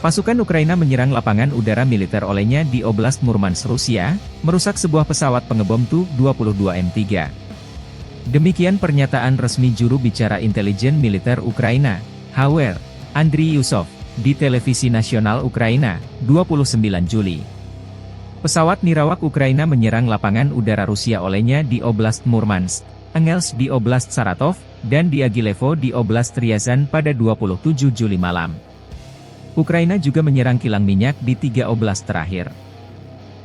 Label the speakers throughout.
Speaker 1: Pasukan Ukraina menyerang lapangan udara militer olehnya di Oblast Murmansk, Rusia, merusak sebuah pesawat pengebom Tu-22M3. Demikian pernyataan resmi juru bicara intelijen militer Ukraina, HR, Andriy Yusov, di televisi nasional Ukraina, 29 Juli. Pesawat nirawak Ukraina menyerang lapangan udara Rusia olehnya di Oblast Murmansk, Angelsk di Oblast Saratov, dan di Agilevo di Oblast Ryazan pada 27 Juli malam. Ukraina juga menyerang kilang minyak di 3 oblast terakhir.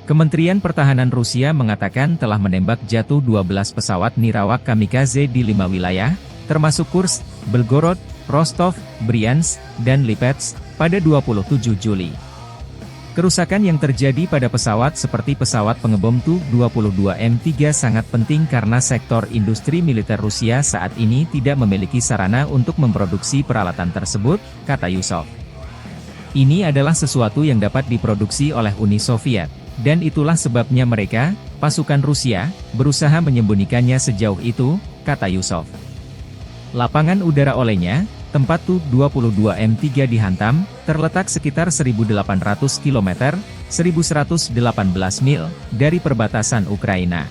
Speaker 1: Kementerian Pertahanan Rusia mengatakan telah menembak jatuh 12 pesawat nirawak kamikaze di 5 wilayah, termasuk Kursk, Belgorod, Rostov, Bryansk, dan Lipetsk, pada 27 Juli. Kerusakan yang terjadi pada pesawat seperti pesawat pengebom Tu-22M3 sangat penting karena sektor industri militer Rusia saat ini tidak memiliki sarana untuk memproduksi peralatan tersebut, kata Yusov. Ini adalah sesuatu yang dapat diproduksi oleh Uni Soviet, dan itulah sebabnya mereka, pasukan Rusia, berusaha menyembunyikannya sejauh itu, kata Yusov. Lapangan udara olehnya, tempat Tu-22M3 dihantam, terletak sekitar 1.800 km, 1.118 mil, dari perbatasan Ukraina.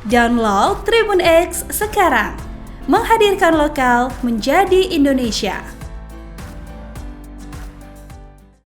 Speaker 2: Download Tribun X sekarang, menghadirkan lokal menjadi Indonesia.